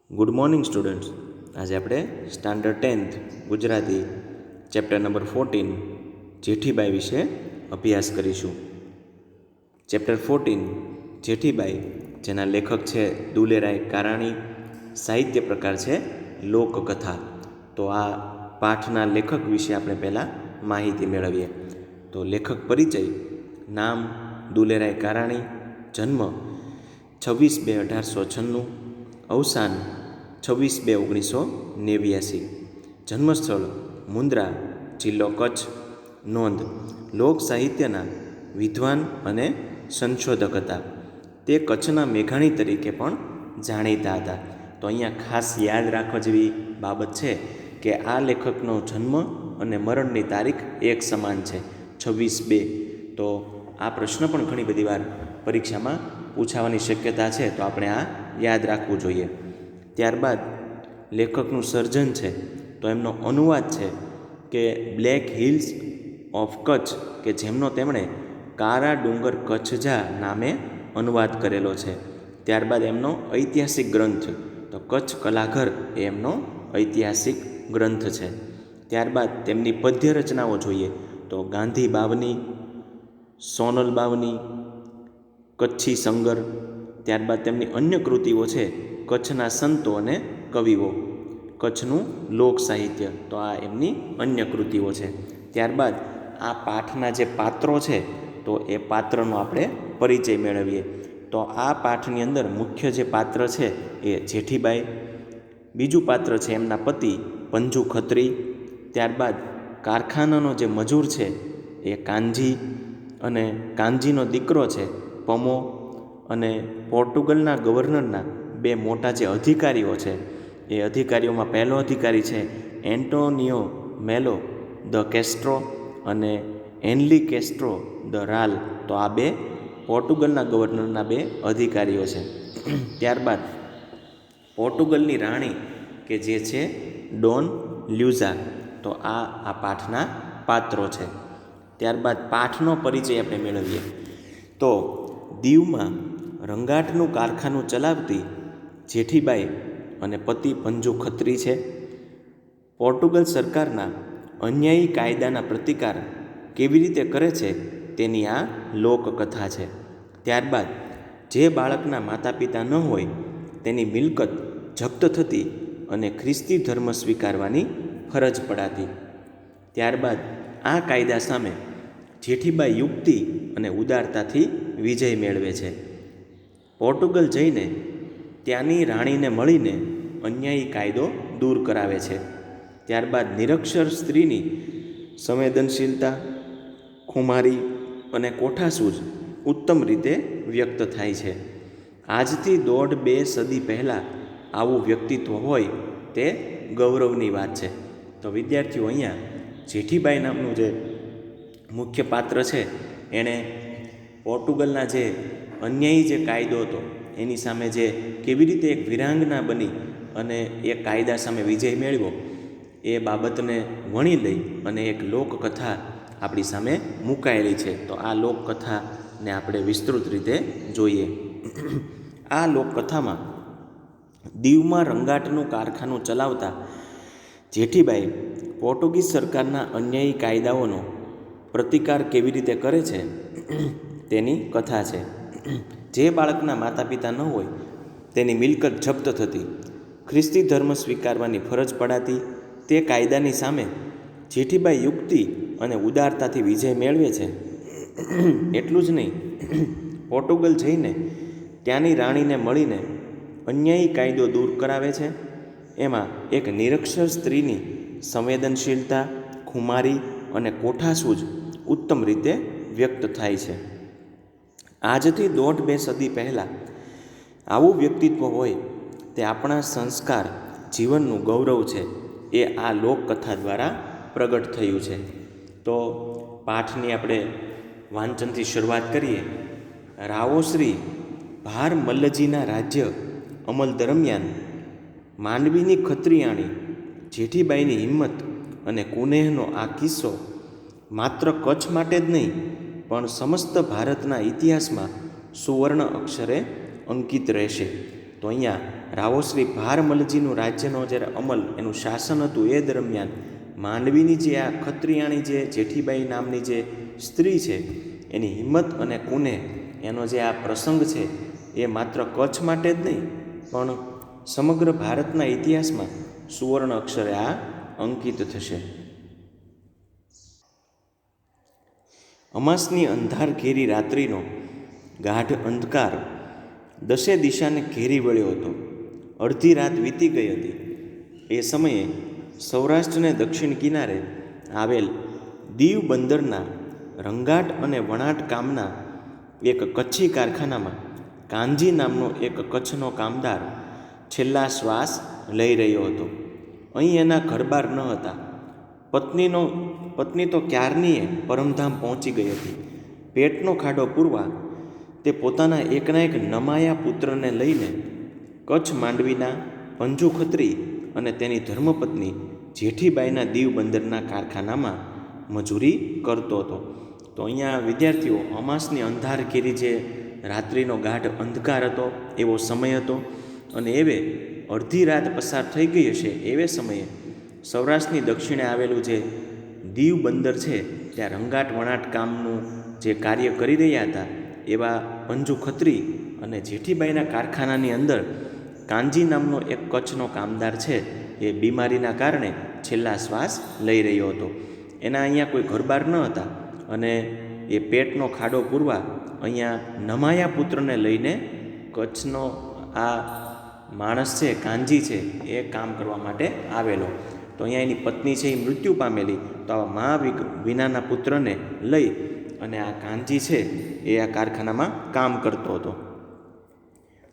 Good morning students. આજે આપણે standard 10th Gujarati chapter number 14 જેઠીબાઈ વિશે અભ્યાસ કરીશું. ચેપ્ટર 14 જેઠીબાઈ, જેના લેખક છે દુલેરાય કારાણી, સાહિત્ય પ્રકાર છે લોકકથા. તો આ પાઠના લેખક વિશે આપણે પહેલાં માહિતી મેળવીએ. તો લેખક પરિચય: નામ દુલેરાય કારાણી, જન્મ 26/2/1896, અવસાન 26/2/1989, જન્મસ્થળ મુન્દ્રા, જિલ્લો કચ્છ. નોંધ: લોક સાહિત્યના વિદ્વાન અને સંશોધક હતા. તે કચ્છના મેઘાણી તરીકે પણ જાણીતા હતા. તો અહીંયા ખાસ યાદ રાખવા જેવી બાબત છે કે આ લેખકનો જન્મ અને મરણની તારીખ એક સમાન છે, 26/2. તો આ પ્રશ્ન પણ ઘણી બધી વાર પરીક્ષામાં પૂછાવાની શક્યતા છે, તો આપણે આ યાદ રાખવું જોઈએ. ત્યારબાદ લેખકનું સર્જન છે, તો એમનો અનુવાદ છે કે બ્લેક હિલ્સ ઓફ કચ્છ, કે જેમનો તેમણે કારા ડુંગર કચ્છ જા નામે અનુવાદ કરેલો છે. ત્યારબાદ એમનો ઐતિહાસિક ગ્રંથ, તો કચ્છ કલાઘર એ એમનો ઐતિહાસિક ગ્રંથ છે. ત્યારબાદ તેમની પદ્ય રચનાઓ જોઈએ તો ગાંધી બાવની, સોનલ બાવની, કચ્છી સંગર. ત્યારબાદ તેમની અન્ય કૃતિઓ છે કચ્છના સંતો અને કવિઓ, કચ્છનું લોક સાહિત્ય, તો આ એમની અન્ય કૃતિઓ છે. ત્યારબાદ આ પાઠના જે પાત્રો છે, તો એ પાત્રનો આપણે પરિચય મેળવીએ. તો આ પાઠની અંદર મુખ્ય જે પાત્ર છે એ જેઠીબાઈ. બીજું પાત્ર છે એમના પતિ પંજુ ખત્રી. ત્યારબાદ કારખાનાનો જે મજૂર છે એ કાનજી, અને કાનજીનો દીકરો છે પમો, અને પોર્ટુગલના ગવર્નરના બે મોટા જે અધિકારીઓ છે, એ અધિકારીઓમાં પહેલો અધિકારી છે એન્ટોનિયો મેલો દ કેસ્ટ્રો અને એનલી કેસ્ટ્રો દ રાલ. તો આ બે પોર્ટુગલના ગવર્નરના બે અધિકારીઓ છે. ત્યારબાદ પોર્ટુગલની રાણી કે જે છે ડોન લ્યુઝા. તો આ પાઠના પાત્રો છે. ત્યારબાદ પાઠનો પરિચય આપણે મેળવીએ. તો દીવમાં રંગાટનું કારખાનું ચલાવતી જેઠીબાઈ અને પતિ પંજુ ખત્રી છે. પોર્ટુગલ સરકારના અન્યાયી કાયદાના પ્રતિકાર કેવી રીતે કરે છે તેની આ લોકકથા છે. ત્યારબાદ જે બાળકના માતા પિતા ન હોય તેની મિલકત જપ્ત થતી અને ખ્રિસ્તી ધર્મ સ્વીકારવાની ફરજ પડાતી. ત્યારબાદ આ કાયદા સામે જેઠીબાઈ યુક્તિ અને ઉદારતાથી વિજય મેળવે છે. પોર્ટુગલ જઈને ત્યાંની રાણીને મળીને અન્યાયી કાયદો દૂર કરાવે છે. ત્યારબાદ નિરક્ષર સ્ત્રીની સંવેદનશીલતા, ખુમારી અને કોઠાસૂઝ ઉત્તમ રીતે વ્યક્ત થાય છે. આજથી 1.5-2 સદી પહેલાં આવું વ્યક્તિત્વ હોય તે ગૌરવની વાત છે. તો વિદ્યાર્થીઓ, અહીંયા જેઠીબાઈ નામનું જે મુખ્ય પાત્ર છે, એણે પોર્ટુગલના જે અન્યાયી જે કાયદો હતો એની સામે જે કેવી રીતે એક વિરાંગના બની અને એ કાયદા સામે વિજય મેળવ્યો, એ બાબતને વણી લઈ અને એક લોકકથા આપણી સામે મુકાયેલી છે. તો આ લોકકથાને આપણે વિસ્તૃત રીતે જોઈએ. આ લોકકથામાં દીવમાં રંગાટનું કારખાનું ચલાવતા જેઠીબાઈ પોર્ટુગીઝ સરકારના અન્યાયી કાયદાઓનો પ્રતિકાર કેવી રીતે કરે છે તેની કથા છે. જે બાળકના માતા પિતા ન હોય તેની મિલકત જપ્ત થતી, ખ્રિસ્તી ધર્મ સ્વીકારવાની ફરજ પડાતી, તે કાયદાની સામે જેઠીબાઈ યુક્તિ અને ઉદારતાથી વિજય મેળવે છે. એટલું જ નહીં, પોર્ટુગલ જઈને ત્યાંની રાણીને મળીને અન્યાયી કાયદો દૂર કરાવે છે. એમાં એક નિરક્ષર સ્ત્રીની સંવેદનશીલતા, ખુમારી અને કોઠાસૂઝ ઉત્તમ રીતે વ્યક્ત થાય છે. આજથી 1.5-2 સદી પહેલાં આવું વ્યક્તિત્વ હોય તે આપણા સંસ્કાર, જીવનનું ગૌરવ છે, એ આ લોકકથા દ્વારા પ્રગટ થયું છે. તો પાઠની આપણે વાંચનથી શરૂઆત કરીએ. રાવોશ્રી ભાર મલ્લજીના રાજ્ય અમલ દરમિયાન માંડવીની ખત્રિયાણી જેઠીબાઈની હિંમત અને કુનેહનો આ કિસ્સો માત્ર કચ્છ માટે જ નહીં પણ સમસ્ત ભારતના ઇતિહાસમાં સુવર્ણ અક્ષરે અંકિત રહેશે. તો અહીંયા રાવોશ્રી ભારમલજીનું રાજ્યનો જ્યારે અમલ એનું શાસન હતું એ દરમિયાન માંડવીની જે આ ખત્રિયાણી જે જેઠીબાઈ નામની જે સ્ત્રી છે એની હિંમત અને કુને એનો જે આ પ્રસંગ છે એ માત્ર કચ્છ માટે જ નહીં પણ સમગ્ર ભારતના ઇતિહાસમાં સુવર્ણ અક્ષરે આ અંકિત થશે. અમાસની અંધાર ઘેરી રાત્રિનો ગાઢ અંધકાર દશે દિશાને ઘેરી વળ્યો હતો. અડધી રાત વીતી ગઈ હતી. એ સમયે સૌરાષ્ટ્રને દક્ષિણ કિનારે આવેલ દીવ બંદરના રંગાટ અને વણાટ કામના એક કચ્છી કારખાનામાં કાનજી નામનો એક કચ્છનો કામદાર છેલ્લા શ્વાસ લઈ રહ્યો હતો. અહીં એના ઘરબાર ન હતા. પત્ની તો ક્યારનીએ પરમધામ પહોંચી ગઈ હતી. પેટનો ખાડો પૂરવા તે પોતાના એકના એક નમાયા પુત્રને લઈને કચ્છ માંડવીના પંજુ ખત્રી અને તેની ધર્મપત્ની જેઠીબાઈના દીવ બંદરના કારખાનામાં મજૂરી કરતો હતો. તો અહીંયા વિદ્યાર્થીઓ અમાસની અંધાર ઘેરી જે રાત્રિનો ગાઢ અંધકાર હતો એવો સમય હતો અને એવે અડધી રાત પસાર થઈ ગઈ હશે એવે સમયે સૌરાષ્ટ્રની દક્ષિણે આવેલું જે દીવ બંદર છે ત્યાં રંગાટ વણાટ કામનું જે કાર્ય કરી રહ્યા હતા એવા પંજુ ખત્રી અને જેઠીબાઈના કારખાનાની અંદર કાનજી નામનો એક કચ્છનો કામદાર છે એ બીમારીના કારણે છેલ્લા શ્વાસ લઈ રહ્યો હતો. એના અહીંયા કોઈ ઘરબાર ન હતા અને એ પેટનો ખાડો પૂરવા અહીંયા નમાયા પુત્રને લઈને કચ્છનો આ માણસ છે કાનજી છે એ કામ કરવા માટે આવેલો. તો અહીંયા એની પત્ની છે એ મૃત્યુ પામેલી. તો આ મા વિનાના પુત્રને લઈ અને આ કાનજી છે એ આ કારખાનામાં કામ કરતો હતો.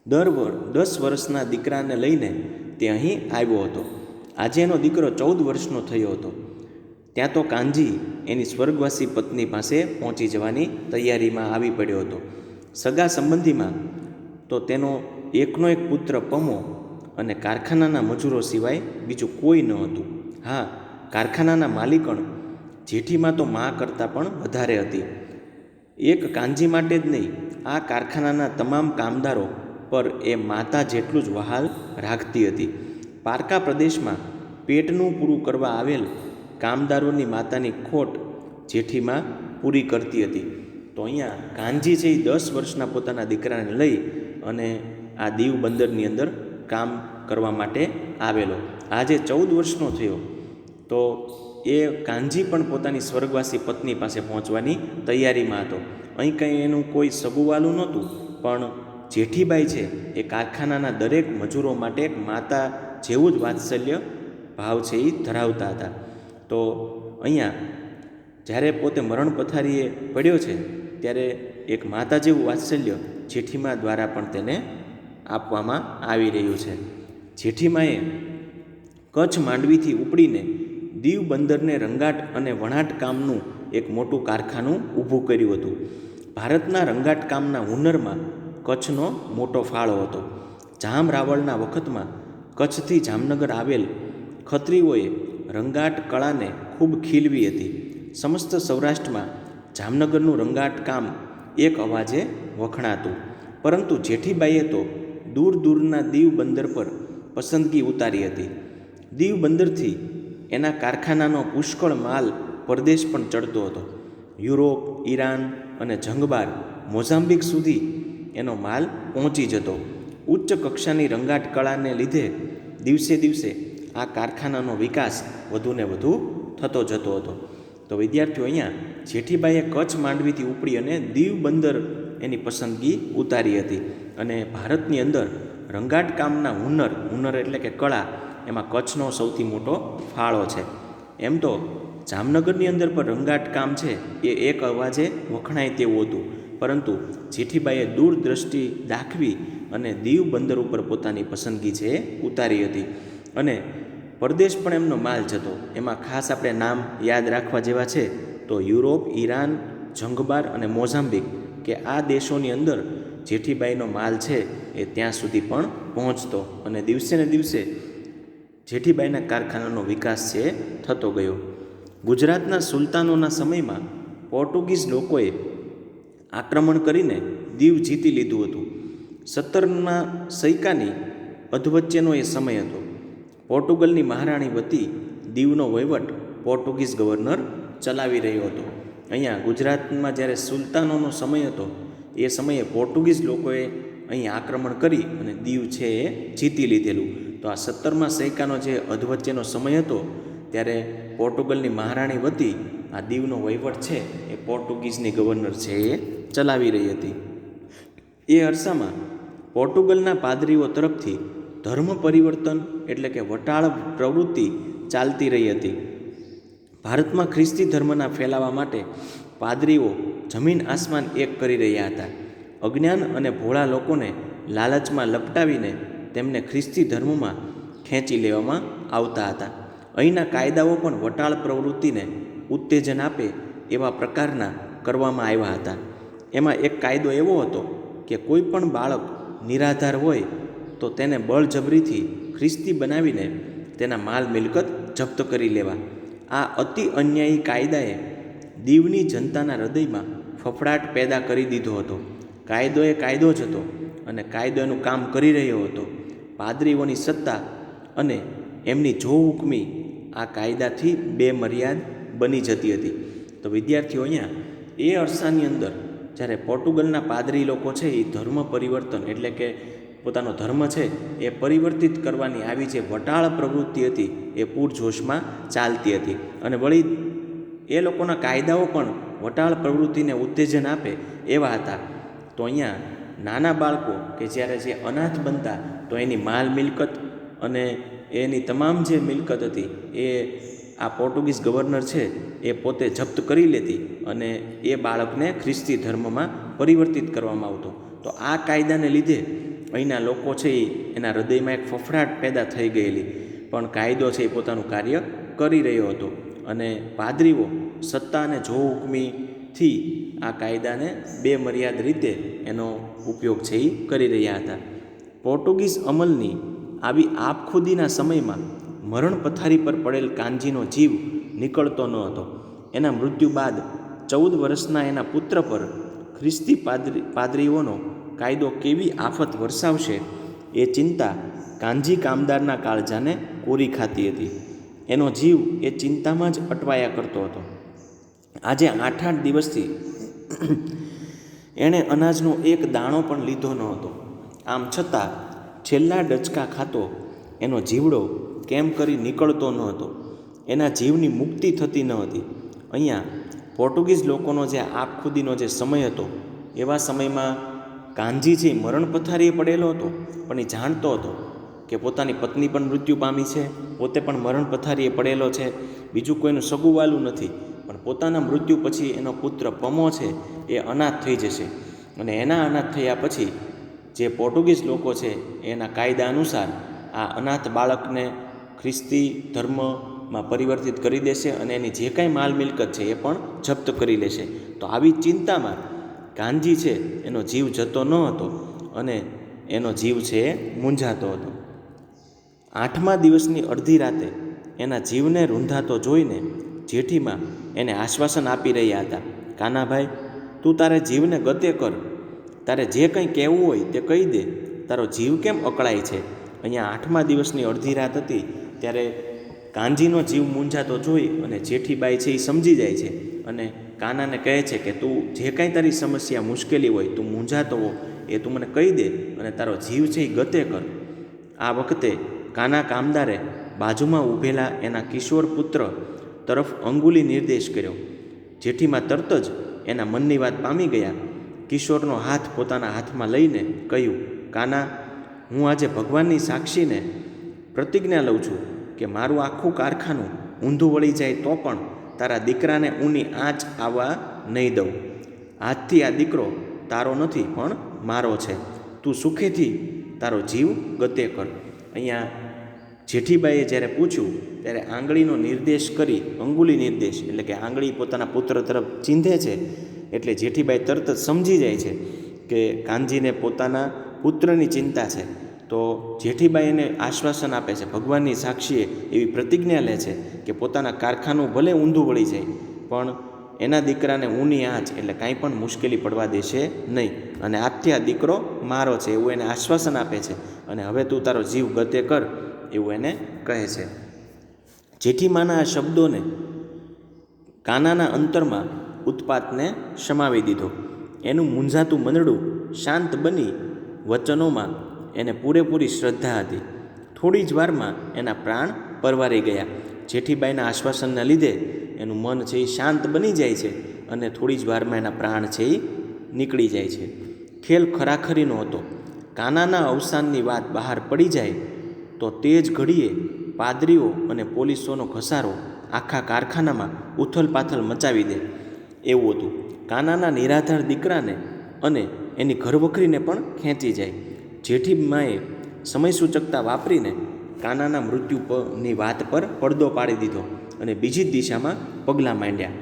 10 વર્ષના દીકરાને લઈને તે અહીં આવ્યો હતો. આજે એનો દીકરો 14 વર્ષનો થયો હતો. ત્યાં તો કાનજી એની સ્વર્ગવાસી પત્ની પાસે પહોંચી જવાની તૈયારીમાં આવી પડ્યો હતો. સગા સંબંધીમાં તો તેનો એકનો એક પુત્ર પમો અને કારખાનાના મજૂરો સિવાય બીજું કોઈ ન હતું. હા, કારખાનાના માલિકણ જેઠીમાં તો મા કરતાં પણ વધારે હતી. એક કાનજી માટે જ નહીં, આ કારખાનાના તમામ કામદારો પર એ માતા જેટલું જ વહાલ રાખતી હતી. પારકા પ્રદેશમાં પેટનું પૂરું કરવા આવેલ કામદારોની માતાની ખોટ જેઠીમાં પૂરી કરતી હતી. તો અહીંયા કાનજી છે એ 10 વર્ષના પોતાના દીકરાને લઈ અને આ દીવ બંદરની અંદર કામ કરવા માટે આવેલો. આજે 14 વર્ષનો થયો તો એ કાનજી પણ પોતાની સ્વર્ગવાસી પત્ની પાસે પહોંચવાની તૈયારીમાં હતો. અહીં કંઈ એનું કોઈ સગુવાલું નહોતું, પણ જેઠીબાઈ છે એ કારખાનાના દરેક મજૂરો માટે એક માતા જેવું જ વાત્સલ્ય ભાવ છે એ ધરાવતા હતા. તો અહીંયા જ્યારે પોતે મરણ પથારીએ પડ્યો છે ત્યારે એક માતા જેવું વાત્સલ્ય જેઠીમા દ્વારા પણ તેને આપવામાં આવી રહ્યું છે. જેઠીમાએ કચ્છ માંડવીથી ઉપડીને દીવ બંદરને રંગાટ અને વણાટ કામનું એક મોટું કારખાનું ઊભું કર્યું હતું. ભારતના રંગાટ કામના હુનરમાં કચ્છનો મોટો ફાળો હતો. જામ રાવળના વખતમાં કચ્છથી જામનગર આવેલ ખત્રીઓએ રંગાટ કળાને ખૂબ ખીલવી હતી. સમસ્ત સૌરાષ્ટ્રમાં જામનગરનું રંગાટ કામ એક અવાજે વખણાતું. પરંતુ જેઠીબાઈએ તો દૂર દૂરના દીવ બંદર પર પસંદગી ઉતારી હતી. દીવ બંદરથી એના કારખાનાનો પુષ્કળ માલ પરદેશ પણ ચડતો હતો. યુરોપ, ઈરાન અને જંગબાર મોઝામ્બિક સુધી એનો માલ પહોંચી જતો. ઉચ્ચ કક્ષાની રંગાટ કળાને લીધે દિવસે દિવસે આ કારખાનાનો વિકાસ વધુને વધુ થતો જતો હતો. તો વિદ્યાર્થીઓ અહીંયા જેઠીબાઈએ કચ્છ માંડવીથી ઉપડી અને દીવ બંદર એની પસંદગી ઉતારી હતી. અને ભારતની અંદર રંગાટ કામના હુનર એટલે કે કળા એમાં કચ્છનો સૌથી મોટો ફાળો છે. એમ તો જામનગરની અંદર પણ રંગાટ કામ છે એ એક અવાજે વખણાય તેવું હતું, પરંતુ જેઠીબાઈએ દૂરદ્રષ્ટિ દાખવી અને દીવ બંદર ઉપર પોતાની પસંદગી છે એ ઉતારી હતી. અને પરદેશ પણ એમનો માલ જતો. એમાં ખાસ આપણે નામ યાદ રાખવા જેવા છે તો યુરોપ, ઈરાન, જંગબાર અને મોઝામ્બિક કે આ દેશોની અંદર જેઠીબાઈનો માલ છે એ ત્યાં સુધી પણ પહોંચતો અને દિવસે ને દિવસે જેઠીબાઈના કારખાનાનો વિકાસ છે એ થતો ગયો. ગુજરાતના સુલતાનોના સમયમાં પોર્ટુગીઝ લોકોએ આક્રમણ કરીને દીવ જીતી લીધું હતું. 17ના સૈકાની અધવચ્ચેનો એ સમય હતો. પોર્ટુગલની મહારાણી વતી દીવનો વહીવટ પોર્ટુગીઝ ગવર્નર ચલાવી રહ્યો હતો. અહીંયા ગુજરાતમાં જ્યારે સુલતાનોનો સમય હતો એ સમયે પોર્ટુગીઝ લોકોએ અહીં આક્રમણ કરી અને દીવ છે એ જીતી લીધેલું. તો આ 17મા સૈકાનો જે અધવચ્ચેનો સમય હતો ત્યારે પોર્ટુગલની મહારાણી વતી આ દીવનો વહીવટ છે એ પોર્ટુગીઝની ગવર્નર છે એ ચલાવી રહી હતી. એ અરસામાં પોર્ટુગલના પાદરીઓ તરફથી ધર્મ પરિવર્તન એટલે કે વટાળ પ્રવૃત્તિ ચાલતી રહી હતી. ભારતમાં ખ્રિસ્તી ધર્મના ફેલાવા માટે પાદરીઓ જમીન આસમાન એક કરી રહ્યા હતા. અજ્ઞાન અને ભોળા લોકોને લાલચમાં લપટાવીને તેમને ખ્રિસ્તી ધર્મમાં ખેંચી લેવામાં આવતા હતા. અહીંના કાયદાઓ પણ વટાળ પ્રવૃત્તિને ઉત્તેજન આપે એવા પ્રકારના કરવામાં આવ્યા હતા. એમાં એક કાયદો એવો હતો કે કોઈ પણ બાળક નિરાધાર હોય તો તેને બળજબરીથી ખ્રિસ્તી બનાવીને તેના માલ મિલકત જપ્ત કરી લેવા. આ અતિ અન્યાયી કાયદાએ દીવની જનતાના હૃદયમાં ફફડાટ પેદા કરી દીધો હતો. કાયદો એ કાયદો જ હતો અને કાયદો એનું કામ કરી રહ્યો હતો. પાદરીઓની સત્તા અને એમની જો હુકમી આ કાયદાથી બેમર્યાદ બની જતી હતી. તો વિદ્યાર્થીઓ અહીંયા એ અરસાની અંદર જ્યારે પોર્ટુગલના પાદરી લોકો છે એ ધર્મ પરિવર્તન એટલે કે પોતાનો ધર્મ છે એ પરિવર્તિત કરવાની આવી જે વટાળ પ્રવૃત્તિ હતી એ પૂરજોશમાં ચાલતી હતી. અને વળી એ લોકોના કાયદાઓ પણ વટાળ પ્રવૃત્તિને ઉત્તેજન આપે એવા હતા. તો અહીંયા નાના બાળકો કે જ્યારે જે અનાથ બનતા તો એની માલ મિલકત અને એની તમામ જે મિલકત હતી એ આ પોર્ટુગીઝ ગવર્નર છે એ પોતે જપ્ત કરી લેતી અને એ બાળકને ખ્રિસ્તી ધર્મમાં પરિવર્તિત કરવામાં આવતો. તો આ કાયદાને લીધે અહીંના લોકો છે એના હૃદયમાં એક ફફડાટ પેદા થઈ ગયેલી. પણ કાયદો છે એ પોતાનું કાર્ય કરી રહ્યો હતો અને પાદરીઓ સત્તા અને જો હુકમીથી આ કાયદાને બેમર્યાદ રીતે એનો ઉપયોગ છે એ કરી રહ્યા હતા. પોર્ટુગીઝ અમલની આવી આપખુદીના સમયમાં મરણ પથારી પર પડેલ કાનજીનો જીવ નીકળતો ન હતો. એના મૃત્યુ બાદ 14 વર્ષના એના પુત્ર પર ખ્રિસ્તી પાદરીઓનો કાયદો કેવી આફત વરસાવશે એ ચિંતા કાનજી કામદારના કાળજાને કોરી ખાતી હતી. એનો જીવ એ ચિંતામાં જ અટવાયા કરતો હતો. આજે 8-8 દિવસથી એણે અનાજનો એક દાણો પણ લીધો ન હતો. આમ છતાં છેલ્લા ડચકા ખાતો એનો જીવડો કેમ કરી નીકળતો ન હતો. એના જીવની મુક્તિ થતી ન હતી. અહીંયા પોર્ટુગીઝ લોકોનો જે આપખુદીનો જે સમય હતો એવા સમયમાં કાનજી છે મરણ પથારીએ પડેલો હતો, પણ એ જાણતો હતો કે પોતાની પત્ની પણ મૃત્યુ પામી છે, પોતે પણ મરણ પથારીએ પડેલો છે, બીજું કોઈનું સગુવાલું નથી. પણ પોતાના મૃત્યુ પછી એનો પુત્ર પમો છે એ અનાથ થઈ જશે અને એના અનાથ થયા પછી જે પોર્ટુગીઝ લોકો છે એના કાયદા અનુસાર આ અનાથ બાળકને ખ્રિસ્તી ધર્મમાં પરિવર્તિત કરી દેશે અને એની જે કાંઈ માલ મિલકત છે એ પણ જપ્ત કરી લેશે. તો આવી ચિંતામાં કાનજી છે એનો જીવ જતો ન હતો અને એનો જીવ છે એ મૂંઝાતો હતો. 8મા દિવસની અડધી રાતે એના જીવને રૂંધાતો જોઈને જેઠીમાં એને આશ્વાસન આપી રહ્યા હતા. કાનાભાઈ, તું તારે જીવને ગતે કર, તારે જે કંઈ કહેવું હોય તે કહી દે, તારો જીવ કેમ અકળાય છે. અહીંયા 8મા દિવસની અડધી રાત હતી ત્યારે કાનજીનો જીવ મૂંઝાતો જોઈ અને જેઠીબાઈ છે એ સમજી જાય છે અને કાનાને કહે છે કે તું જે કાંઈ તારી સમસ્યા મુશ્કેલી હોય, તું મૂંઝાતો હો એ તું મને કહી દે અને તારો જીવ છે એ ગતે કર. આ વખતે કાના કામદારે બાજુમાં ઊભેલા એના કિશોર પુત્ર તરફ અંગુલી નિર્દેશ કર્યો. જેઠીમાં તરત જ એના મનની વાત પામી ગયા. કિશોરનો હાથ પોતાના હાથમાં લઈને કહ્યું, કાના, હું આજે ભગવાનની સાક્ષીને પ્રતિજ્ઞા લઉં છું કે મારું આખું કારખાનું ઊંધું વળી જાય તો પણ તારા દીકરાને ઊની આંચ આવવા નહીં દઉં. આજથી આ દીકરો તારો નથી પણ મારો છે. તું સુખેથી તારો જીવ ગતે કર. અહીંયા જેઠીબાઈએ જ્યારે પૂછ્યું ત્યારે આંગળીનો નિર્દેશ કરી, અંગુલી નિર્દેશ એટલે કે આંગળી પોતાના પુત્ર તરફ ચીંધે છે એટલે જેઠીબાઈ તરત જ સમજી જાય છે કે કાનજીને પોતાના પુત્રની ચિંતા છે. તો જેઠીબાઈ એને આશ્વાસન આપે છે, ભગવાનની સાક્ષીએ એવી પ્રતિજ્ઞા લે છે કે પોતાના કારખાનું ભલે ઊંધું વળી જાય પણ એના દીકરાને ઊની આંચ એટલે કાંઈ પણ મુશ્કેલી પડવા દેશે નહીં અને આજથી આ દીકરો મારો છે એવું એને આશ્વાસન આપે છે અને હવે તું તારો જીવ ગતે કર એવું એને કહે છે. જેઠીમાના આ શબ્દોને કાનાના અંતરમાં ઉત્પાતને શમાવી દીધો. એનું મૂંઝાતું મનડું શાંત બની વચનોમાં એને પૂરેપૂરી શ્રદ્ધા હતી. થોડી જ વારમાં એના પ્રાણ પરવારી ગયા. જેઠીબાઈના આશ્વાસનના લીધે એનું મન છે એ શાંત બની જાય છે અને થોડી જ વારમાં એના પ્રાણ છે એ નીકળી જાય છે. ખેલ ખરાખરીનો હતો. કાનાના અવસાનની વાત બહાર પડી જાય તો તે જ ઘડીએ પાદરીઓ અને પોલીસોનો ઘસારો આખા કારખાનામાં ઉથલપાથલ મચાવી દે એવું હતું. કાનાના નિરાધાર દીકરાને અને એની ઘરવખરીને પણ ખેંચી જાય. જેઠીમાએ સમયસૂચકતા વાપરીને કાનાના મૃત્યુની વાત પર પડદો પાડી દીધો અને બીજી જ દિશામાં પગલાં માંડ્યા.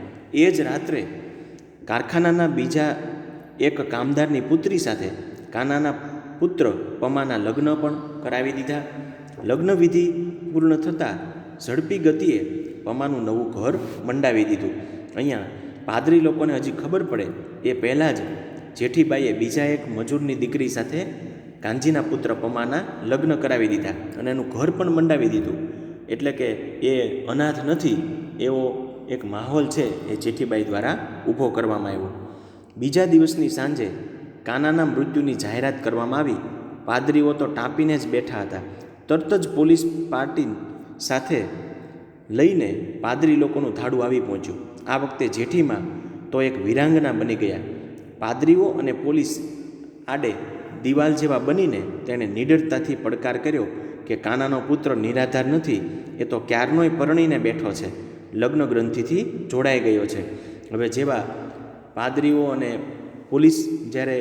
એ જ રાત્રે કારખાનાના બીજા એક કામદારની પુત્રી સાથે કાનાના પુત્ર પમાના લગ્ન પણ કરાવી દીધા. લગ્નવિધિ પૂર્ણ થતાં ઝડપી ગતિએ પમાનું નવું ઘર મંડાવી દીધું. અહીંયા પાદરી લોકોને હજી ખબર પડે એ પહેલાં જ જેઠીબાઈએ બીજા એક મજૂરની દીકરી સાથે કાંજીના પુત્ર પમાના લગ્ન કરાવી દીધા અને એનું ઘર પણ મંડાવી દીધું. એટલે કે એ અનાથ નથી એવો એક માહોલ છે એ જેઠીબાઈ દ્વારા ઊભો કરવામાં આવ્યો. બીજા દિવસની સાંજે કાનાના મૃત્યુની જાહેરાત કરવામાં આવી. પાદરીઓ તો ટાંપીને જ બેઠા હતા. તરત જ પોલીસ પાર્ટી સાથે લઈને પાદરી લોકોનું ધાડું આવી પહોંચ્યું. આ વખતે જેઠીમાં તો એક વીરાંગના બની ગયા. પાદરીઓ અને પોલીસ આડે દિવાલ જેવા બનીને તેણે નિડરતાથી પડકાર કર્યો કે કાનાનો પુત્ર નિરાધાર નથી, એ તો ક્યારનોય પરણીને બેઠો છે, લગ્ન ગ્રંથિથી જોડાઈ ગયો છે. હવે જેવા પાદરીઓ અને પોલીસ જ્યારે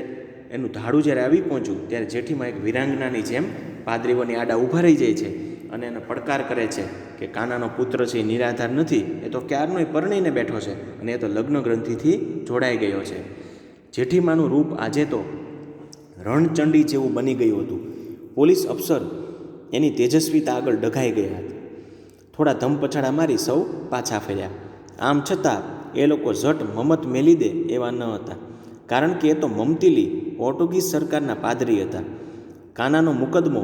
એનું ધાડું જ્યારે આવી પહોંચ્યું ત્યારે જેઠીમાં એક વીરાંગનાની જેમ પાદરીઓની આડા ઊભા રહી જાય છે અને એને પડકાર કરે છે કે કાનાનો પુત્ર છે એ નિરાધાર નથી, એ તો ક્યારનોય પરણીને બેઠો છે અને એ તો લગ્ન ગ્રંથિથી જોડાઈ ગયો છે. જેઠીમાનું રૂપ આજે તો રણચંડી જેવું બની ગયું હતું. પોલીસ અફસર એની તેજસ્વીતા આગળ ડઘાઈ ગયા હતા. થોડા ધમપછાડા મારી સૌ પાછા ફર્યા. આમ છતાં એ લોકો ઝટ મમત મેલી દે એવા ન હતા, કારણ કે એ તો મમતીલી પોર્ટુગીઝ સરકારના પાદરી હતા. કાનાનો મુકદ્દમો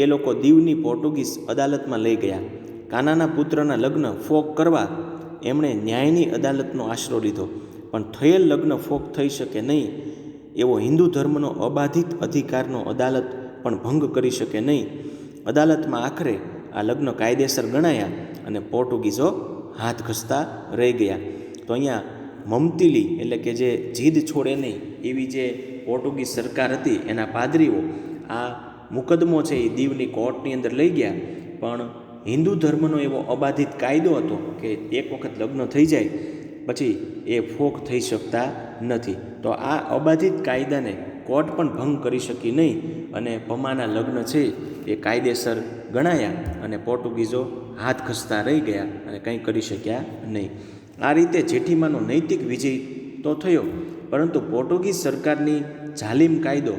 એ લોકો દીવની પોર્ટુગીઝ અદાલતમાં લઈ ગયા. કાનાના પુત્રના લગ્ન ફોક કરવા એમણે ન્યાયની અદાલતનો આશરો લીધો, પણ થયેલ લગ્ન ફોક થઈ શકે નહીં એવો હિન્દુ ધર્મનો અબાધિત અધિકારનો અદાલત પણ ભંગ કરી શકે નહીં. અદાલતમાં આખરે આ લગ્ન કાયદેસર ગણાયા અને પોર્ટુગીઝો હાથ ઘસતા રહી ગયા. તો અહીંયા મમતીલી એટલે કે જે જીદ છોડે નહીં એવી જે પોર્ટુગીઝ સરકાર હતી એના પાદરીઓ આ મુકદ્દમો છે એ દીવની કોર્ટની અંદર લઈ ગયા. પણ હિન્દુ ધર્મનો એવો અબાધિત કાયદો હતો કે એક વખત લગ્ન થઈ જાય પછી એ ફોક થઈ શકતા નથી. તો આ અબાધિત કાયદાને કોર્ટ પણ ભંગ કરી શકી નહીં અને પમાના લગ્ન છે એ કાયદેસર ગણાયા અને પોર્ટુગીઝો હાથ ઘસતા રહી ગયા અને કંઈ કરી શક્યા નહીં. આ રીતે જેઠીમાનો નૈતિક વિજય તો થયો, પરંતુ પોર્ટુગીઝ સરકારની જાલિમ કાયદો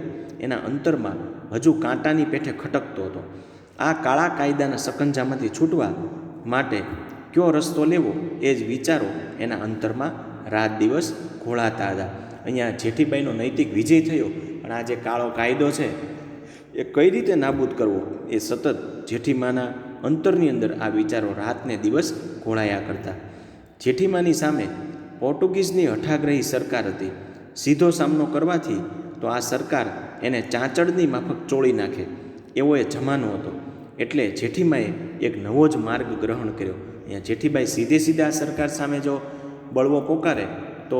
એના અંતરમાં હજુ કાંટાની પેઠે ખટકતો હતો. આ કાળા કાયદાના સકંજામાંથી છૂટવા માટે કયો રસ્તો લેવો એ જ વિચારો એના અંતરમાં રાત દિવસ ઘોળાતા હતા. અહીંયા જેઠીબાઈનો નૈતિક વિજય થયો, પણ આ જે કાળો કાયદો છે એ કઈ રીતે નાબૂદ કરવો એ સતત જેઠીમાના અંતરની અંદર આ વિચારો રાતને દિવસ ઘોળાયા કરતા. જેઠીમાની સામે પોર્ટુગીઝની હઠાગ્રહી સરકાર હતી. સીધો સામનો કરવાથી તો આ સરકાર એને ચાંચડની માફક ચોળી નાખે એવો એ જમાનો હતો. એટલે જેઠીમાએ એક નવો જ માર્ગ ગ્રહણ કર્યો. અહીંયા જેઠીબાઈ સીધે આ સરકાર સામે જો બળવો પોકારે તો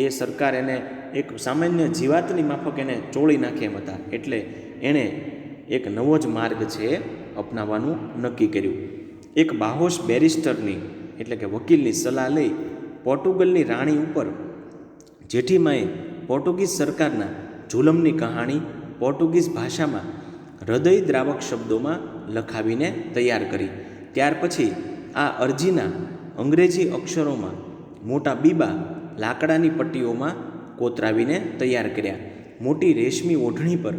એ સરકાર એને એક સામાન્ય જીવાતની માફક એને ચોળી નાખે એમ હતા. એટલે એણે એક નવો જ માર્ગ છે એ અપનાવવાનું નક્કી કર્યું. એક બાહોશ બેરિસ્ટરની એટલે કે વકીલની સલાહ લઈ પોર્ટુગલની રાણી ઉપર જેઠીમાએ પોર્ટુગીઝ સરકારના જુલમની કહાણી પોર્ટુગીઝ ભાષામાં હૃદયદ્રાવક શબ્દોમાં લખાવીને તૈયાર કરી. ત્યાર પછી આ અરજીના અંગ્રેજી અક્ષરોમાં મોટા બીબા લાકડાની પટ્ટીઓમાં કોતરાવીને તૈયાર કર્યા. મોટી રેશમી ઓઢણી પર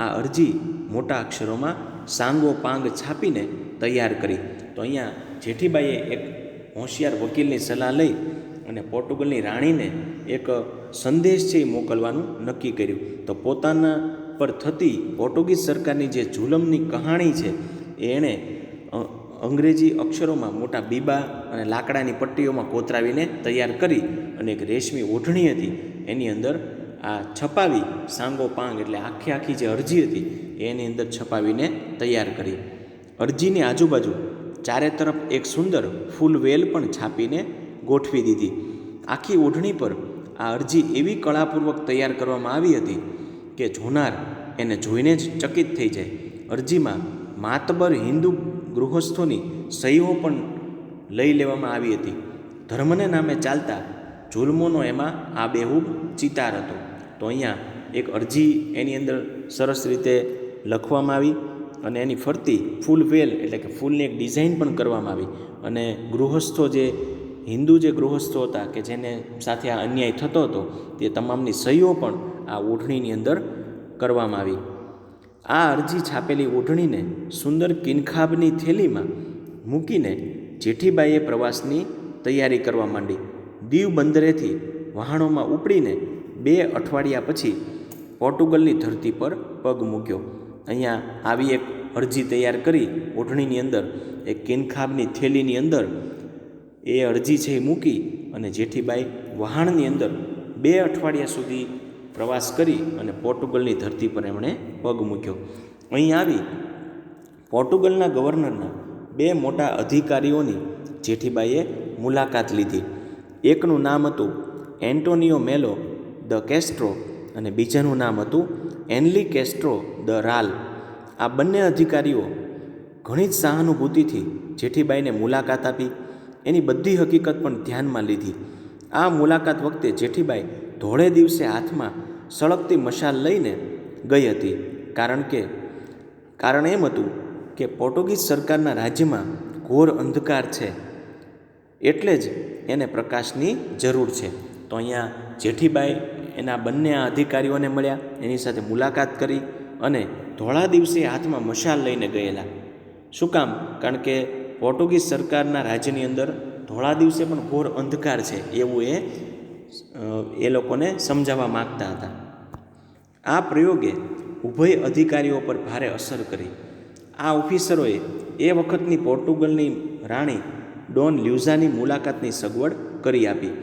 આ અરજી મોટા અક્ષરોમાં સાંગો પાંગ છાપીને તૈયાર કરી. તો અહીંયા જેઠીબાઈએ એક હોશિયાર વકીલની સલાહ લઈ અને પોર્ટુગલની રાણીને એક સંદેશ છે એ મોકલવાનું નક્કી કર્યું. તો પોતાના પર થતી પોર્ટુગીઝ સરકારની જે જુલમની કહાણી છે એણે અંગ્રેજી અક્ષરોમાં મોટા બીબા અને લાકડાની પટ્ટીઓમાં કોતરાવીને તૈયાર કરી અને એક રેશમી ઓઢણી હતી એની અંદર આ છપાવી સાંગો પાંગ એટલે આખી જે અરજી હતી એની અંદર છપાવીને તૈયાર કરી. અરજીની આજુબાજુ ચારે તરફ એક સુંદર ફૂલવેલ પણ છાપીને ગોઠવી દીધી. આખી ઓઢણી પર આ અરજી એવી કળાપૂર્વક તૈયાર કરવામાં આવી હતી કે જોનાર એને જોઈને જ ચકિત થઈ જાય. અરજીમાં માતબર હિન્દુ ગૃહસ્થોની સહીઓ પણ લઈ લેવામાં આવી હતી. ધર્મને નામે ચાલતા જુલ્મોનો એમાં આબેહૂબ ચિતાર હતો. તો અહીંયા એક અરજી એની અંદર સરસ રીતે લખવામાં આવી અને એની ફરતી ફૂલવેલ એટલે કે ફૂલની એક ડિઝાઇન પણ કરવામાં આવી અને ગૃહસ્થો જે હિન્દુ જે ગૃહસ્થો હતા કે જેને સાથે આ અન્યાય થતો હતો તે તમામની સહીઓ પણ આ ઓઢણીની અંદર કરવામાં આવી. આ અરજી છાપેલી ઓઢણીને સુંદર કિનખાબની થેલીમાં મૂકીને જેઠીબાઈએ પ્રવાસની તૈયારી કરવા માંડી. દીવ બંદરેથી વહાણોમાં ઉપડીને 2 અઠવાડિયા પછી પોર્ટુગલની ધરતી પર પગ મૂક્યો. અહીંયા આવી એક અરજી તૈયાર કરી ઓઢણીની અંદર એક કિનખાબની થેલીની અંદર એ અરજી છે એ મૂકી અને જેઠીબાઈ વહાણની અંદર 2 અઠવાડિયા સુધી પ્રવાસ કરી અને પોર્ટુગલની ધરતી પર એમણે પગ મૂક્યો. અહીં આવી પોર્ટુગલના ગવર્નરના 2 મોટા અધિકારીઓની જેઠીબાઈએ મુલાકાત લીધી. એકનું નામ હતું એન્ટોનિયો મેલો દ કેસ્ટ્રો અને બીજાનું નામ હતું એનલી કેસ્ટ્રો દ રાલ. આ બંને અધિકારીઓ ઘણી જ સહાનુભૂતિથી જેઠીબાઈને મુલાકાત આપી. એની બધી હકીકત પણ ધ્યાનમાં લીધી. આ મુલાકાત વખતે જેઠીબાઈ ધોળે દિવસે હાથમાં સળગતી મશાલ લઈને ગઈ હતી. કારણ એમ હતું કે પોર્ટુગીઝ સરકારના રાજ્યમાં ઘોર અંધકાર છે એટલે જ એને પ્રકાશની જરૂર છે. તો અહીંયા જેઠીબાઈ એના બંને આ અધિકારીઓને મળ્યા, એની સાથે મુલાકાત કરી અને ધોળા દિવસે હાથમાં મશાલ લઈને ગયેલા. શું કામ? કારણ કે પોર્ટુગીઝ સરકારના રાજ્યની અંદર ધોળા દિવસે પણ ઘોર અંધકાર છે એવું એ લોકોને સમજાવવા માગતા હતા. આ પ્રયોગે ઉભય અધિકારીઓ પર ભારે અસર કરી. આ ઓફિસરોએ એ વખતની પોર્ટુગલની રાણી ડોન લ્યુઝાની મુલાકાતની સગવડ કરી આપી.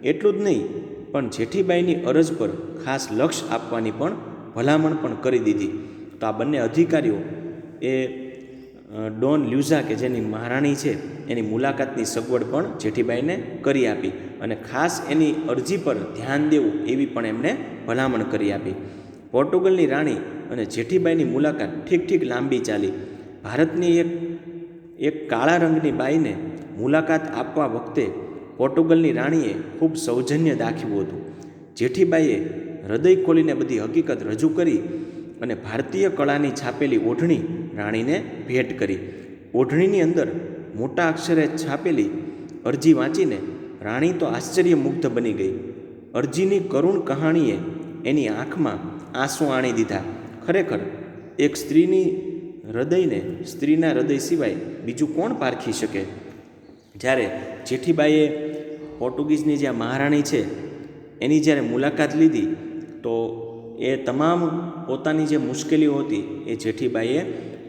એટલું જ નહીં પણ જેઠીબાઈની અરજ પર ખાસ લક્ષ આપવાની પણ ભલામણ પણ કરી દીધી. તો આ બંને અધિકારીઓ એ ડોન લ્યુઝા કે જેની મહારાણી છે એની મુલાકાતની સગવડ પણ જેઠીબાઈને કરી આપી અને ખાસ એની અરજી પર ધ્યાન દેવું એવી પણ એમણે ભલામણ કરી આપી. પોર્ટુગલની રાણી અને જેઠીબાઈની મુલાકાત ઠીક લાંબી ચાલી. ભારતની એક કાળા રંગની બાઈને મુલાકાત આપવા વખતે પોર્ટુગલની રાણીએ ખૂબ સૌજન્ય દાખવ્યું હતું. જેઠીબાઈએ હૃદય ખોલીને બધી હકીકત રજૂ કરી અને ભારતીય કળાની છાપેલી ઓઢણી રાણીને ભેટ કરી. ઓઢણીની અંદર મોટા અક્ષરે છાપેલી અરજી વાંચીને રાણી તો આશ્ચર્યમુગ્ધ બની ગઈ. અરજીની કરુણ કહાણીએ એની આંખમાં આંસુ આણી દીધા. ખરેખર એક સ્ત્રીના હૃદય સિવાય બીજું કોણ પારખી શકે? જ્યારે જેઠીબાઈએ પોર્ટુગીઝની જે મહારાણી છે એની જ્યારે મુલાકાત લીધી તો એ તમામ પોતાની જે મુશ્કેલીઓ હતી એ જેઠીબાઈએ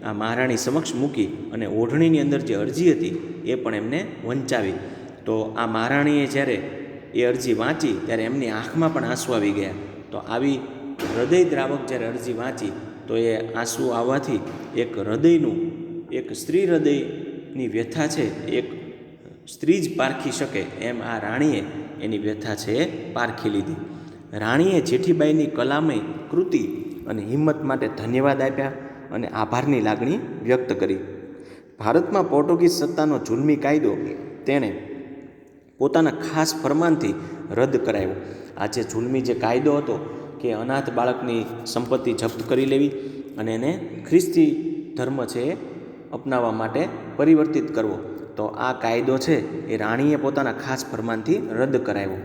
આ મહારાણી સમક્ષ મૂકી અને ઓઢણીની અંદર જે અરજી હતી એ પણ એમને વંચાવી. તો આ મહારાણીએ જ્યારે એ અરજી વાંચી ત્યારે એમની આંખમાં પણ આંસુ આવી ગયા. તો આવી હૃદયદ્રાવક જ્યારે અરજી વાંચી તો એ આંસુ આવવાથી એક સ્ત્રી હૃદયની વ્યથા છે એક સ્ત્રી જ પારખી શકે એમ આ રાણીએ એની વ્યથા છે એ પારખી લીધી. રાણીએ જેઠીબાઈની કલામય કૃતિ અને હિંમત માટે ધન્યવાદ આપ્યા અને આભારની લાગણી વ્યક્ત કરી. ભારતમાં પોર્ટુગીઝ સત્તાનો જુલ્મી કાયદો તેણે પોતાના ખાસ ફરમાનથી રદ કરાયો. આ જે જુલ્મી જે કાયદો હતો કે અનાથ બાળકની સંપત્તિ જપ્ત કરી લેવી અને એને ખ્રિસ્તી ધર્મ છે એ અપનાવવા માટે પરિવર્તિત કરવો, તો આ કાયદો છે એ રાણીએ પોતાના ખાસ ફરમાનથી રદ કરાયો.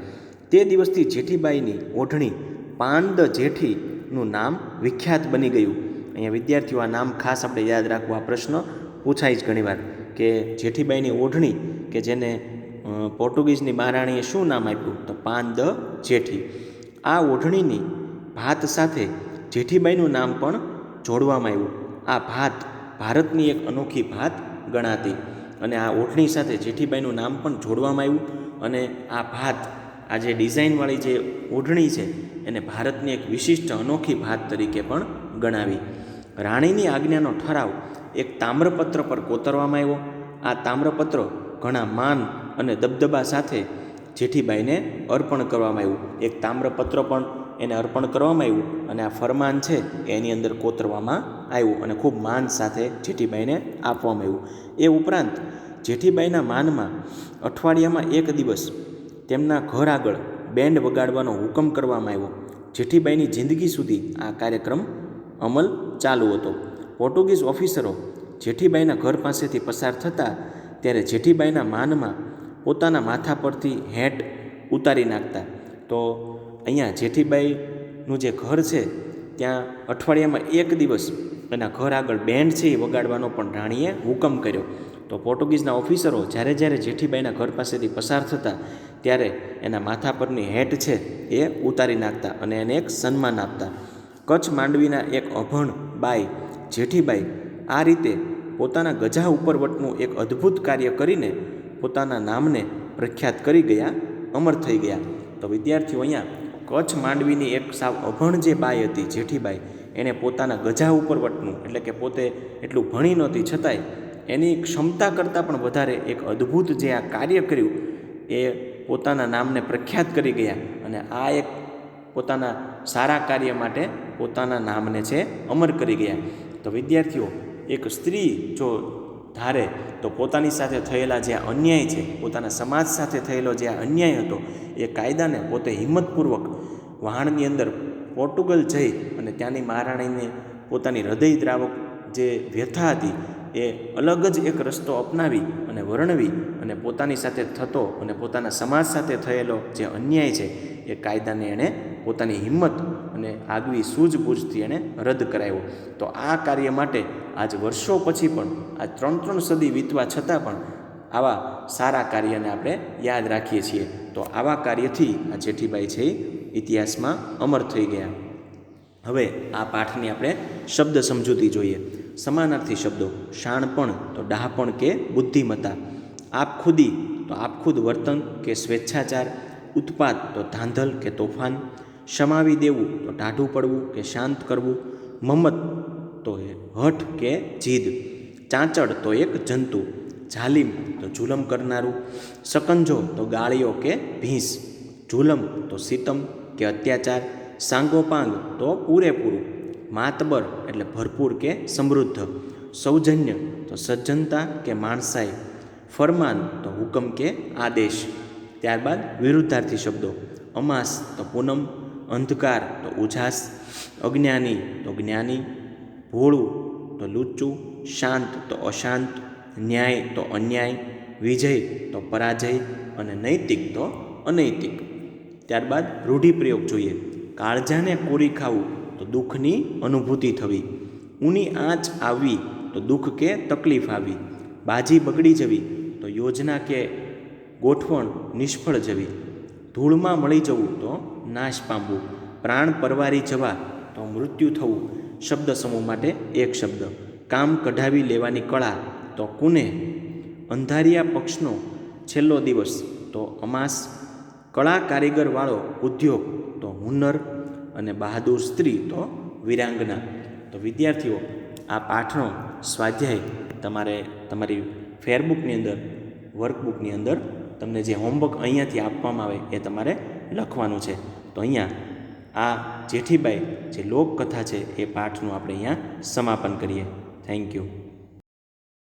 તે દિવસથી જેઠીબાઈની ઓઢણી પાન દ જેઠીનું નામ વિખ્યાત બની ગયું. અહીંયા વિદ્યાર્થીઓ આ નામ ખાસ આપણે યાદ રાખવું. આ પ્રશ્ન પૂછાય જ ઘણીવાર કે જેઠીબાઈની ઓઢણી કે જેને પોર્ટુગીઝની મહારાણીએ શું નામ આપ્યું? તો પાન દ જેઠી. આ ઓઢણીની ભાત સાથે જેઠીબાઈનું નામ પણ જોડવામાં આવ્યું. આ ભાત ભારતની એક અનોખી ભાત ગણાતી અને આ ઓઢણી સાથે જેઠીબાઈનું નામ પણ જોડવામાં આવ્યું. અને આ ભાત, આ જે ડિઝાઇનવાળી જે ઓઢણી છે એને ભારતની એક વિશિષ્ટ અનોખી ભાત તરીકે પણ ગણાવી. રાણીની આજ્ઞાનો ઠરાવ એક તામ્રપત્ર પર કોતરવામાં આવ્યો. આ તામ્રપત્ર ઘણા માન અને દબદબા સાથે જેઠીબાઈને અર્પણ કરવામાં આવ્યું. એક તામ્રપત્ર પણ એને અર્પણ કરવામાં આવ્યું અને આ ફરમાન છે એની અંદર કોતરવામાં આવ્યું અને ખૂબ માન સાથે જેઠીબાઈને આપવામાં આવ્યું. એ ઉપરાંત જેઠીબાઈના માનમાં અઠવાડિયામાં એક દિવસ તેમના ઘર આગળ બેન્ડ વગાડવાનો હુકમ કરવામાં આવ્યો. જેઠીબાઈની જિંદગી સુધી આ કાર્યક્રમ અમલ ચાલુ હતો. પોર્ટુગીઝ ઓફિસરો જેઠીબાઈના ઘર પાસેથી પસાર થતા ત્યારે જેઠીબાઈના માનમાં પોતાના માથા પરથી હેટ ઉતારી નાખતા. તો અહીંયા જેઠીબાઈનું જે ઘર છે ત્યાં અઠવાડિયામાં એક દિવસ એના ઘર આગળ બેન્ડ છે એ વગાડવાનો પણ રાણીએ હુકમ કર્યો. તો પોર્ટુગીઝના ઓફિસરો જ્યારે જેઠીબાઈના ઘર પાસેથી પસાર થતા ત્યારે એના માથા પરની હેટ છે એ ઉતારી નાખતા અને એને એક સન્માન આપતા. કચ્છ માંડવીના એક અભણ બાઈ જેઠીબાઈ આ રીતે પોતાના ગજા ઉપરવટનું એક અદ્ભુત કાર્ય કરીને પોતાના નામને પ્રખ્યાત કરી ગયા, અમર થઈ ગયા. તો વિદ્યાર્થીઓ, અહીંયા કચ્છ માંડવીની એક સાવ અભણ જે બાઈ હતી જેઠીબાઈ, એણે પોતાના ગજા ઉપરવટનું, એટલે કે પોતે એટલું ભણી નહોતી છતાંય એની ક્ષમતા કરતાં પણ વધારે એક અદ્ભુત જે આ કાર્ય કર્યું એ પોતાના નામને પ્રખ્યાત કરી ગયા અને આ એક પોતાના સારા કાર્ય માટે પોતાના નામને છે અમર કરી ગયા. તો વિદ્યાર્થીઓ, એક સ્ત્રી જો ધારે તો પોતાની સાથે થયેલા જે અન્યાય છે, પોતાના સમાજ સાથે થયેલો જે અન્યાય હતો એ કાયદાને પોતે હિંમતપૂર્વક વહાણની અંદર પોર્ટુગલ જઈ અને ત્યાંની મહારાણીને પોતાની હૃદયદ્રાવક જે વ્યથા હતી એ અલગ જ એક રસ્તો અપનાવી અને વર્ણવી અને પોતાની સાથે થતો અને પોતાના સમાજ સાથે થયેલો જે અન્યાય છે એ કાયદાને એણે પોતાની હિંમત અને આગવી સૂઝબૂઝથી એણે રદ કરાવ્યો. તો આ કાર્ય માટે આજ વર્ષો પછી પણ, આ 3 સદી વીતવા છતાં પણ આવા સારા કાર્યને આપણે યાદ રાખીએ છીએ. તો આવા કાર્યથી આ જેઠીબાઈ છે ઇતિહાસમાં અમર થઈ ગયા. હવે આ પાઠની આપણે શબ્દ સમજૂતી જોઈએ. સમાનાર્થી શબ્દો: શાણપણ તો ડહાપણ કે બુદ્ધિમત્તા, આપખુદી તો આપખુદ વર્તન કે સ્વેચ્છાચાર, ઉત્પાત તો ધાંધલ કે તોફાન, શમાવી દેવું તો ટાઢું પડવું કે શાંત કરવું, મમત તો હઠ કે જીદ, ચાંચડ તો એક જંતુ, જાલિમ તો જુલમ કરનારું, શકંજો તો ગાળીઓ કે ભીંસ, જુલમ તો સિતમ કે અત્યાચાર, સાંગોપાંગ તો પૂરેપૂરું, માતબર એટલે ભરપૂર કે સમૃદ્ધ, સૌજન્ય તો સજ્જનતા કે માણસાઈ, ફરમાન તો હુકમ કે આદેશ. ત્યારબાદ વિરુદ્ધાર્થી શબ્દો: અમાસ તો પૂનમ, અંધકાર તો ઉજાસ, અજ્ઞાની તો જ્ઞાની, ભોળું તો લુચ્ચું, શાંત તો અશાંત, ન્યાય તો અન્યાય, વિજય તો પરાજય અને નૈતિક તો અનૈતિક. ત્યારબાદ રૂઢિપ્રયોગ જોઈએ. કાળજાને કોરી ખાવું તો દુઃખની અનુભૂતિ થવી, ઊની આંચ આવવી તો દુઃખ કે તકલીફ આવી, બાજી બગડી જવી તો યોજના કે ગોઠવણ નિષ્ફળ જવી, ધૂળમાં મળી જવું તો નાશ પામવું, પ્રાણ પરવારી જવા તો મૃત્યુ થવું. શબ્દ સમૂહ માટે એક શબ્દ: કામ કઢાવી લેવાની કળા તો કુને, અંધારિયા પક્ષનો છેલ્લો દિવસ તો અમાસ, કળા કારીગરવાળો ઉદ્યોગ તો હુનર અને બહાદુર સ્ત્રી તો વીરાંગના. તો વિદ્યાર્થીઓ, આ પાઠનો સ્વાધ્યાય તમારે તમારી ફેરબુકની અંદર, વર્કબુકની અંદર તમને જે હોમવર્ક અહીંયાથી આપવામાં આવે એ તમારે લખવાનું છે. તો અહીંયા આ જેઠીબાઈ જે લોકકથા છે એ પાઠનું આપણે અહીંયા સમાપન કરીએ. Thank you.